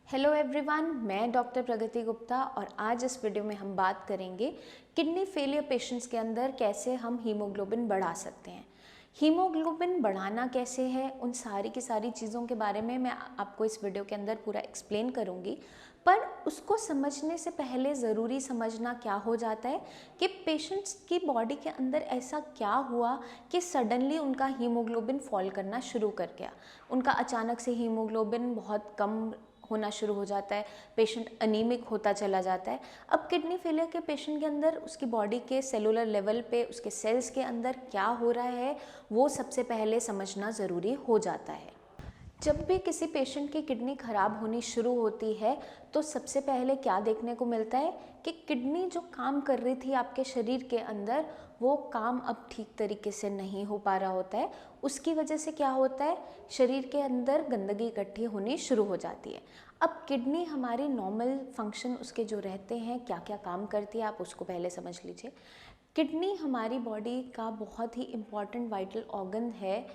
Hello everyone, मैं doctor प्रगति गुप्ता और आज इस वीडियो में हम बात करेंगे किडनी फेलियर पेशेंट्स के अंदर कैसे हम हीमोग्लोबिन बढ़ा सकते हैं। हीमोग्लोबिन बढ़ाना कैसे है, उन सारी की सारी चीज़ों के बारे में मैं आपको इस वीडियो के अंदर पूरा एक्सप्लेन करूँगी। पर उसको समझने से पहले ज़रूरी समझना क्या हो जाता है कि पेशेंट्स की बॉडी के अंदर ऐसा क्या हुआ कि सडनली उनका हीमोग्लोबिन फॉल करना शुरू कर गया। उनका अचानक से हीमोग्लोबिन बहुत कम होना शुरू हो जाता है, पेशेंट अनीमिक होता चला जाता है। अब किडनी फेलियर के पेशेंट के अंदर उसकी बॉडी के सेलुलर लेवल पे उसके सेल्स के अंदर क्या हो रहा है वो सबसे पहले समझना ज़रूरी हो जाता है। जब भी किसी पेशेंट की किडनी खराब होनी शुरू होती है तो सबसे पहले क्या देखने को मिलता है कि किडनी जो काम कर रही थी आपके शरीर के अंदर वो काम अब ठीक तरीके से नहीं हो पा रहा होता है। उसकी वजह से क्या होता है, शरीर के अंदर गंदगी इकट्ठी होनी शुरू हो जाती है। अब किडनी हमारी नॉर्मल फंक्शन उसके जो रहते हैं, क्या क्या काम करती है, आप उसको पहले समझ लीजिए। किडनी हमारी बॉडी का बहुत ही इम्पॉर्टेंट वाइटल ऑर्गन है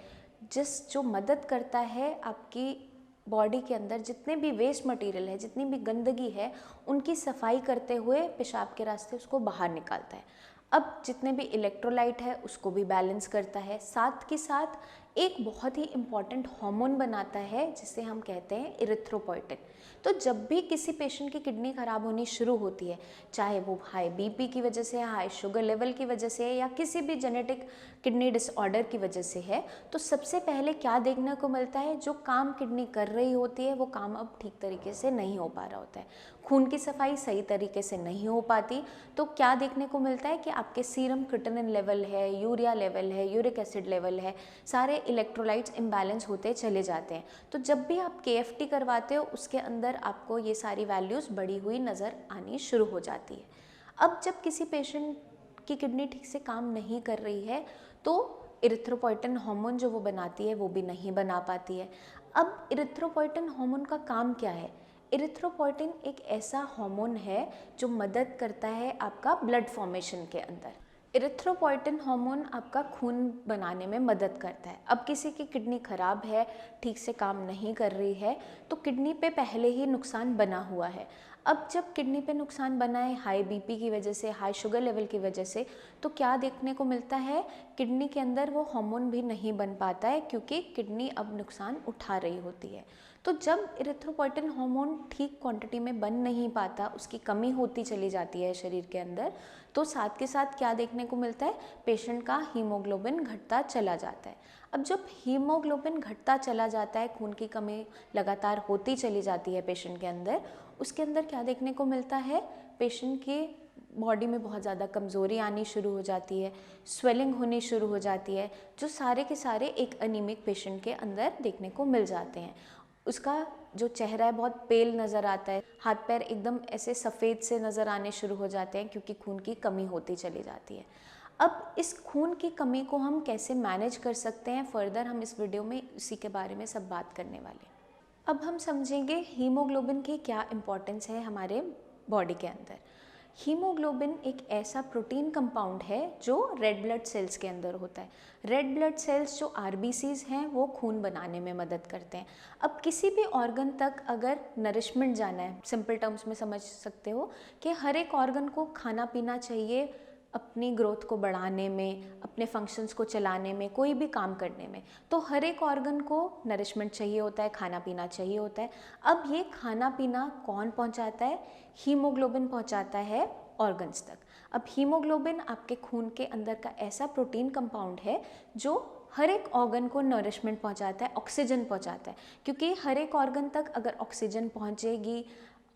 जो मदद करता है आपकी बॉडी के अंदर जितने भी वेस्ट मटेरियल है, जितनी भी गंदगी है, उनकी सफाई करते हुए पेशाब के रास्ते उसको बाहर निकालता है। अब जितने भी इलेक्ट्रोलाइट है उसको भी बैलेंस करता है, साथ के साथ एक बहुत ही इम्पॉर्टेंट हार्मोन बनाता है जिसे हम कहते हैं इरिथ्रोपोइटिन। तो जब भी किसी पेशेंट की किडनी खराब होनी शुरू होती है, चाहे वो हाई बीपी की वजह से, हाई शुगर लेवल की वजह से या किसी भी जेनेटिक किडनी डिसऑर्डर की वजह से है, तो सबसे पहले क्या देखने को मिलता है, जो काम किडनी कर रही होती है वो काम अब ठीक तरीके से नहीं हो पा रहा होता है। खून की सफाई सही तरीके से नहीं हो पाती तो क्या देखने को मिलता है कि आपके सीरम क्रिएटिनिन लेवल है, यूरिया लेवल है, यूरिक एसिड लेवल है, सारे इलेक्ट्रोलाइट्स इम्बैलेंस होते चले जाते हैं। तो जब भी आप केएफटी करवाते हो उसके अंदर आपको ये सारी वैल्यूज़ बढ़ी हुई नज़र आनी शुरू हो जाती है। अब जब किसी पेशेंट की किडनी ठीक से काम नहीं कर रही है तो इरिथ्रोपोइटिन हार्मोन जो वो बनाती है वो भी नहीं बना पाती है। अब इरिथ्रोपोइटिन हार्मोन का काम क्या है? इरिथ्रोपोइटिन एक ऐसा हार्मोन है जो मदद करता है आपका ब्लड फॉर्मेशन के अंदर। इरिथ्रोपोइटिन हार्मोन आपका खून बनाने में मदद करता है। अब किसी की किडनी खराब है, ठीक से काम नहीं कर रही है, तो किडनी पे पहले ही नुकसान बना हुआ है। अब जब किडनी पे नुकसान बना है हाई बीपी की वजह से, हाई शुगर लेवल की वजह से, तो क्या देखने को मिलता है, किडनी के अंदर वो हार्मोन भी नहीं बन पाता है क्योंकि किडनी अब नुकसान उठा रही होती है। तो जब इरिथ्रोपोइटिन हार्मोन ठीक क्वांटिटी में बन नहीं पाता, उसकी कमी होती चली जाती है शरीर के अंदर, तो साथ के साथ क्या देखने को मिलता है, पेशेंट का हीमोग्लोबिन घटता चला जाता है। अब जब हीमोग्लोबिन घटता चला जाता है, खून की कमी लगातार होती चली जाती है पेशेंट के अंदर, उसके अंदर क्या देखने को मिलता है, पेशेंट की बॉडी में बहुत ज़्यादा कमज़ोरी आनी शुरू हो जाती है, स्वेलिंग होनी शुरू हो जाती है, जो सारे के सारे एक अनीमिक पेशेंट के अंदर देखने को मिल जाते हैं। उसका जो चेहरा है बहुत पेल नज़र आता है, हाथ पैर एकदम ऐसे सफ़ेद से नज़र आने शुरू हो जाते हैं क्योंकि खून की कमी होती चली जाती है। अब इस खून की कमी को हम कैसे मैनेज कर सकते हैं, फर्दर हम इस वीडियो में इसी के बारे में सब बात करने वाले हैं। अब हम समझेंगे हीमोग्लोबिन की क्या इम्पोर्टेंस है हमारे बॉडी के अंदर। हीमोग्लोबिन एक ऐसा प्रोटीन कंपाउंड है जो रेड ब्लड सेल्स के अंदर होता है। रेड ब्लड सेल्स जो आरबीसीज हैं वो खून बनाने में मदद करते हैं। अब किसी भी ऑर्गन तक अगर नरिशमेंट जाना है, सिंपल टर्म्स में समझ सकते हो कि हर एक ऑर्गन को खाना पीना चाहिए अपनी ग्रोथ को बढ़ाने में, अपने फंक्शंस को चलाने में, कोई भी काम करने में, तो हर एक ऑर्गन को नरिशमेंट चाहिए होता है, खाना पीना चाहिए होता है। अब ये खाना पीना कौन पहुंचाता है? हीमोग्लोबिन पहुंचाता है ऑर्गन्स तक। अब हीमोग्लोबिन आपके खून के अंदर का ऐसा प्रोटीन कंपाउंड है जो हर एक ऑर्गन को नरिशमेंट पहुंचाता है, ऑक्सीजन पहुंचाता है, क्योंकि हर एक ऑर्गन तक अगर ऑक्सीजन पहुंचेगी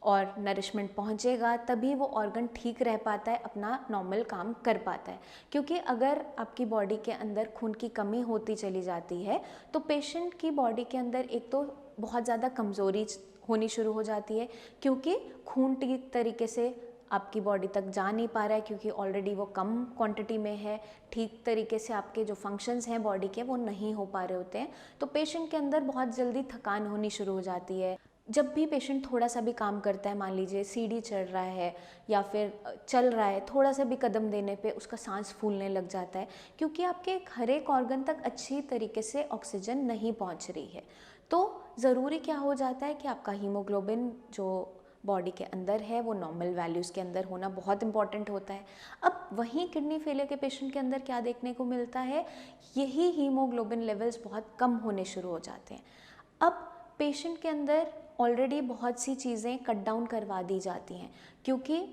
और नरिशमेंट पहुंचेगा तभी वो ऑर्गन ठीक रह पाता है, अपना नॉर्मल काम कर पाता है। क्योंकि अगर आपकी बॉडी के अंदर खून की कमी होती चली जाती है तो पेशेंट की बॉडी के अंदर एक तो बहुत ज़्यादा कमज़ोरी होनी शुरू हो जाती है, क्योंकि खून ठीक तरीके से आपकी बॉडी तक जा नहीं पा रहा है, क्योंकि ऑलरेडी वो कम क्वांटिटी में है, ठीक तरीके से आपके जो फंक्शंस हैं बॉडी के वो नहीं हो पा रहे होते हैं। तो पेशेंट के अंदर बहुत जल्दी थकान होनी शुरू हो जाती है। जब भी पेशेंट थोड़ा सा भी काम करता है, मान लीजिए सीढ़ी चढ़ रहा है या फिर चल रहा है, थोड़ा सा भी कदम देने पे उसका सांस फूलने लग जाता है, क्योंकि आपके हर एक ऑर्गन तक अच्छी तरीके से ऑक्सीजन नहीं पहुंच रही है। तो ज़रूरी क्या हो जाता है कि आपका हीमोग्लोबिन जो बॉडी के अंदर है वो नॉर्मल वैल्यूज़ के अंदर होना बहुत इंपॉर्टेंट होता है। अब वहीं किडनी फेलियर के पेशेंट के अंदर क्या देखने को मिलता है, यही हीमोग्लोबिन लेवल्स बहुत कम होने शुरू हो जाते हैं। अब पेशेंट के अंदर ऑलरेडी बहुत सी चीज़ें कट डाउन करवा दी जाती हैं, क्योंकि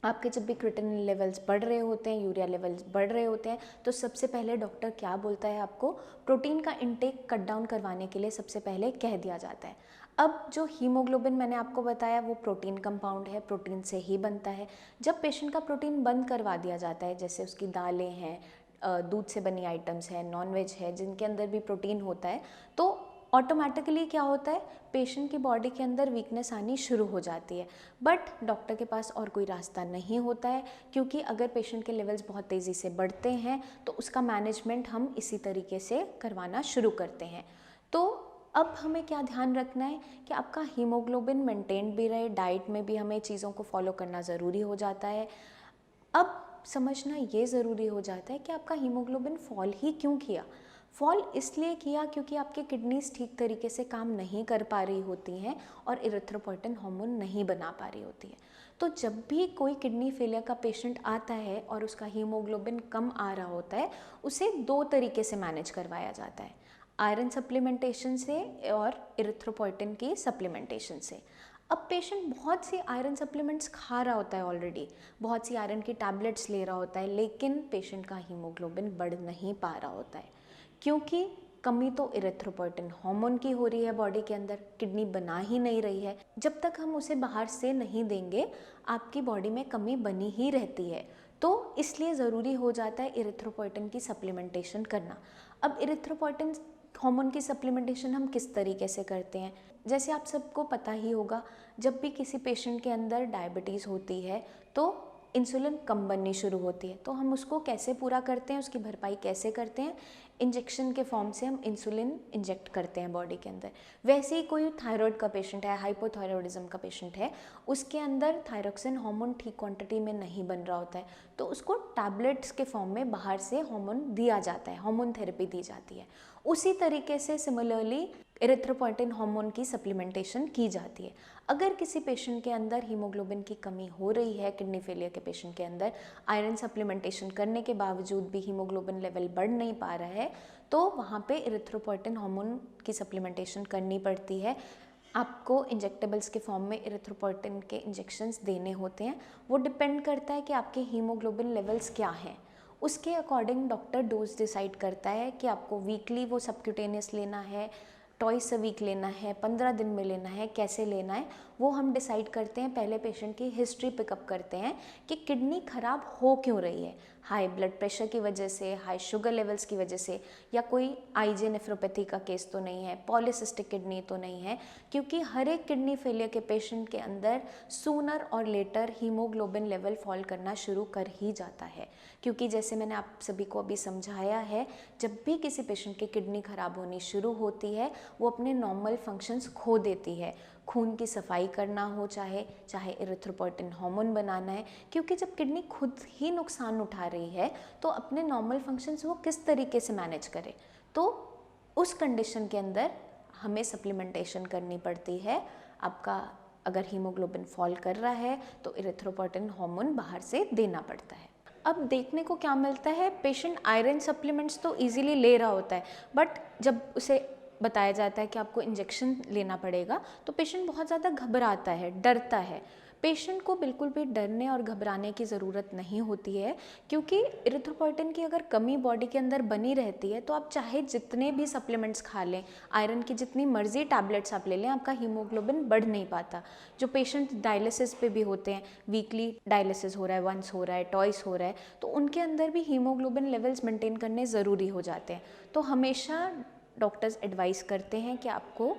आपके जब भी क्रिएटिनिन लेवल्स बढ़ रहे होते हैं, यूरिया लेवल्स बढ़ रहे होते हैं, तो सबसे पहले डॉक्टर क्या बोलता है, आपको प्रोटीन का इंटेक कट डाउन करवाने के लिए सबसे पहले कह दिया जाता है। अब जो हीमोग्लोबिन मैंने आपको बताया वो प्रोटीन कंपाउंड है, प्रोटीन से ही बनता है। जब पेशेंट का प्रोटीन बंद करवा दिया जाता है, जैसे उसकी दालें हैं, दूध से बनी आइटम्स हैं, नॉनवेज है जिनके अंदर भी प्रोटीन होता है, तो ऑटोमेटिकली क्या होता है, पेशेंट की बॉडी के अंदर वीकनेस आनी शुरू हो जाती है। बट डॉक्टर के पास और कोई रास्ता नहीं होता है, क्योंकि अगर पेशेंट के लेवल्स बहुत तेज़ी से बढ़ते हैं तो उसका मैनेजमेंट हम इसी तरीके से करवाना शुरू करते हैं। तो अब हमें क्या ध्यान रखना है कि आपका हीमोग्लोबिन मेंटेन भी रहे, डाइट में भी हमें चीज़ों को फॉलो करना ज़रूरी हो जाता है। अब समझना ये ज़रूरी हो जाता है कि आपका हीमोग्लोबिन फॉल ही क्यों किया। फॉल इसलिए किया क्योंकि आपकी किडनीज ठीक तरीके से काम नहीं कर पा रही होती हैं और इरिथ्रोपोइटिन हार्मोन नहीं बना पा रही होती है। तो जब भी कोई किडनी फेलियर का पेशेंट आता है और उसका हीमोग्लोबिन कम आ रहा होता है, उसे दो तरीके से मैनेज करवाया जाता है, आयरन सप्लीमेंटेशन से और इरिथ्रोपोइटिन की सप्लीमेंटेशन से। अब पेशेंट बहुत सी आयरन सप्लीमेंट्स खा रहा होता है ऑलरेडी, बहुत सी आयरन की टैबलेट्स ले रहा होता है, लेकिन पेशेंट का हीमोग्लोबिन बढ़ नहीं पा रहा होता है, क्योंकि कमी तो इरिथ्रोपोइटिन हार्मोन की हो रही है बॉडी के अंदर, किडनी बना ही नहीं रही है। जब तक हम उसे बाहर से नहीं देंगे आपकी बॉडी में कमी बनी ही रहती है। तो इसलिए ज़रूरी हो जाता है इरिथ्रोपोइटिन की सप्लीमेंटेशन करना। अब इरिथ्रोपोइटिन हार्मोन की सप्लीमेंटेशन हम किस तरीके से करते हैं, जैसे आप सबको पता ही होगा, जब भी किसी पेशेंट के अंदर डायबिटीज़ होती है तो इंसुलिन कम बननी शुरू होती है। तो हम उसको कैसे पूरा करते हैं, उसकी भरपाई कैसे करते हैं, इंजेक्शन के फॉर्म से हम इंसुलिन इंजेक्ट करते हैं बॉडी के अंदर। वैसे ही कोई थायराइड का पेशेंट है, हाइपोथायरॉयडिज्म का पेशेंट है, उसके अंदर थायरोक्सिन हार्मोन ठीक क्वांटिटी में नहीं बन रहा होता है, तो उसको टैबलेट्स के फॉर्म में बाहर से हार्मोन दिया जाता है, हार्मोन थेरेपी दी जाती है। उसी तरीके से सिमिलरली इरिथ्रोपोइटिन हार्मोन की सप्लीमेंटेशन की जाती है। अगर किसी पेशेंट के अंदर हीमोग्लोबिन की कमी हो रही है, किडनी फेलियर के पेशेंट के अंदर आयरन सप्लीमेंटेशन करने के बावजूद भी हीमोग्लोबिन लेवल बढ़ नहीं पा रहा है, तो वहाँ पे इरिथ्रोपोइटिन हार्मोन की सप्लीमेंटेशन करनी पड़ती है। आपको इंजेक्टेबल्स के फॉर्म में इरिथ्रोपोइटिन के इंजेक्शंस देने होते हैं। वो डिपेंड करता है कि आपके हीमोग्लोबिन लेवल्स क्या हैं, उसके अकॉर्डिंग डॉक्टर डोज डिसाइड करता है कि आपको वीकली वो सबक्यूटेनियस लेना है, ट्वाइस अ वीक लेना है, 15 दिन में लेना है, कैसे लेना है, वो हम डिसाइड करते हैं। पहले पेशेंट की हिस्ट्री पिकअप करते हैं कि किडनी ख़राब हो क्यों रही है, हाई ब्लड प्रेशर की वजह से, हाई शुगर लेवल्स की वजह से, या कोई आईजे नेफ्रोपैथी का केस तो नहीं है, पॉलीसिस्टिक किडनी तो नहीं है, क्योंकि हर एक किडनी फेलियर के पेशेंट के अंदर सूनर और लेटर हीमोग्लोबिन लेवल फॉल करना शुरू कर ही जाता है। क्योंकि जैसे मैंने आप सभी को अभी समझाया है, जब भी किसी पेशेंट की किडनी ख़राब होनी शुरू होती है वो अपने नॉर्मल फंक्शंस खो देती है। खून की सफाई करना हो, चाहे इरिथ्रोपोइटिन हार्मोन बनाना है, क्योंकि जब किडनी खुद ही नुकसान उठा रही है तो अपने नॉर्मल फंक्शंस वो किस तरीके से मैनेज करे। तो उस कंडीशन के अंदर हमें सप्लीमेंटेशन करनी पड़ती है। आपका अगर हीमोग्लोबिन फॉल कर रहा है तो इरिथ्रोपोइटिन हार्मोन बाहर से देना पड़ता है। अब देखने को क्या मिलता है, पेशेंट आयरन सप्लीमेंट्स तो इजीली ले रहा होता है, बट जब उसे बताया जाता है कि आपको इंजेक्शन लेना पड़ेगा तो पेशेंट बहुत ज़्यादा घबराता है, डरता है। पेशेंट को बिल्कुल भी डरने और घबराने की ज़रूरत नहीं होती है, क्योंकि इरिथ्रोपोइटिन की अगर कमी बॉडी के अंदर बनी रहती है तो आप चाहे जितने भी सप्लीमेंट्स खा लें, आयरन की जितनी मर्जी टैबलेट्स आप ले लें, आपका हीमोग्लोबिन बढ़ नहीं पाता। जो पेशेंट डायलिसिस पे भी होते हैं, वीकली डायलिसिस हो रहा है, वंस हो रहा है, ट्वाइस हो रहा है, तो उनके अंदर भी हीमोग्लोबिन लेवल्स मेंटेन करने ज़रूरी हो जाते हैं। तो हमेशा डॉक्टर्स एडवाइस करते हैं कि आपको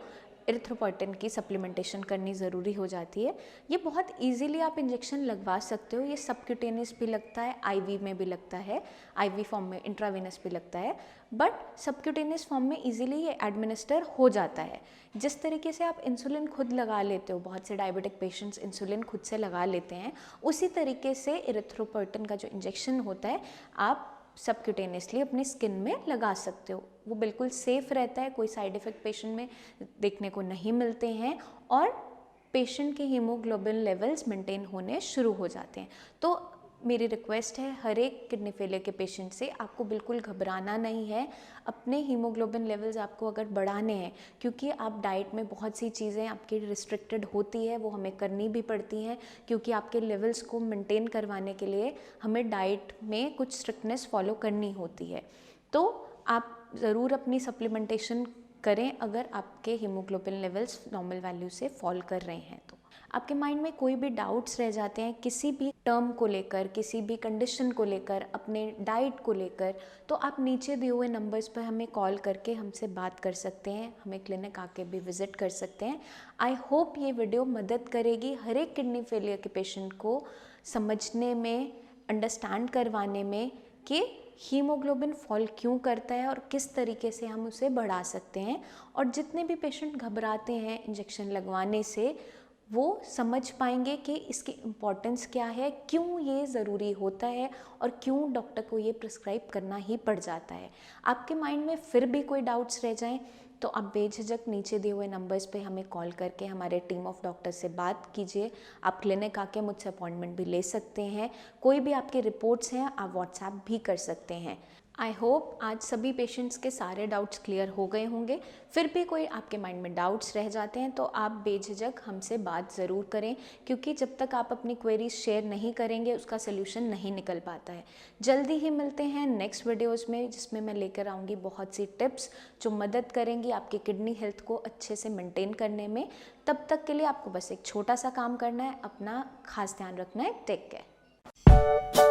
इरिथ्रोपोइटिन की सप्लीमेंटेशन करनी ज़रूरी हो जाती है। ये बहुत इजीली आप इंजेक्शन लगवा सकते हो, ये सबक्यूटेनियस भी लगता है, आईवी में भी लगता है, आईवी फॉर्म में, इंट्रावेनस भी लगता है, बट सबक्यूटेनियस फॉर्म में इजीली ये एडमिनिस्टर हो जाता है। जिस तरीके से आप इंसुलिन खुद लगा लेते हो, बहुत से डायबिटिक पेशेंट्स इंसुलिन खुद से लगा लेते हैं, उसी तरीके से इरिथ्रोपोइटिन का जो इंजेक्शन होता है आप सबक्यूटेनियसली अपनी स्किन में लगा सकते हो। वो बिल्कुल सेफ़ रहता है, कोई साइड इफ़ेक्ट पेशेंट में देखने को नहीं मिलते हैं और पेशेंट के हीमोग्लोबिन लेवल्स मेंटेन होने शुरू हो जाते हैं। तो मेरी रिक्वेस्ट है हर एक किडनी फेलियर के पेशेंट से, आपको बिल्कुल घबराना नहीं है। अपने हीमोग्लोबिन लेवल्स आपको अगर बढ़ाने हैं, क्योंकि आप डाइट में बहुत सी चीज़ें आपकी रिस्ट्रिक्टेड होती है, वो हमें करनी भी पड़ती हैं, क्योंकि आपके लेवल्स को मेंटेन करवाने के लिए हमें डाइट में कुछ स्ट्रिक्टनेस फॉलो करनी होती है। तो आप ज़रूर अपनी सप्लीमेंटेशन करें अगर आपके हीमोग्लोबिन लेवल्स नॉर्मल वैल्यू से फॉल कर रहे हैं तो। आपके माइंड में कोई भी डाउट्स रह जाते हैं किसी भी टर्म को लेकर, किसी भी कंडीशन को लेकर, अपने डाइट को लेकर, तो आप नीचे दिए हुए नंबर्स पर हमें कॉल करके हमसे बात कर सकते हैं, हमें क्लिनिक आके भी विज़िट कर सकते हैं। आई होप ये वीडियो मदद करेगी हर एक किडनी फेलियर के पेशेंट को समझने में, अंडरस्टैंड करवाने में कि हीमोग्लोबिन फॉल क्यों करता है और किस तरीके से हम उसे बढ़ा सकते हैं। और जितने भी पेशेंट घबराते हैं इंजेक्शन लगवाने से, वो समझ पाएंगे कि इसकी इम्पॉर्टेंस क्या है, क्यों ये ज़रूरी होता है और क्यों डॉक्टर को ये प्रिस्क्राइब करना ही पड़ जाता है। आपके माइंड में फिर भी कोई डाउट्स रह जाएं तो आप बेझिझक नीचे दिए हुए नंबर्स पे हमें कॉल करके हमारे टीम ऑफ डॉक्टर से बात कीजिए। आप क्लिनिक आके मुझसे अपॉइंटमेंट भी ले सकते हैं। कोई भी आपकी रिपोर्ट्स हैं आप व्हाट्सएप भी कर सकते हैं। आई होप आज सभी पेशेंट्स के सारे डाउट्स क्लियर हो गए होंगे। फिर भी कोई आपके माइंड में डाउट्स रह जाते हैं तो आप बेझिझक हमसे बात ज़रूर करें, क्योंकि जब तक आप अपनी क्वेरीज शेयर नहीं करेंगे उसका सलूशन नहीं निकल पाता है। जल्दी ही मिलते हैं नेक्स्ट वीडियोज़ में, जिसमें मैं लेकर आऊँगी बहुत सी टिप्स जो मदद करेंगी आपकी किडनी हेल्थ को अच्छे से मेंटेन करने में। तब तक के लिए आपको बस एक छोटा सा काम करना है, अपना खास ध्यान रखना है। Take care.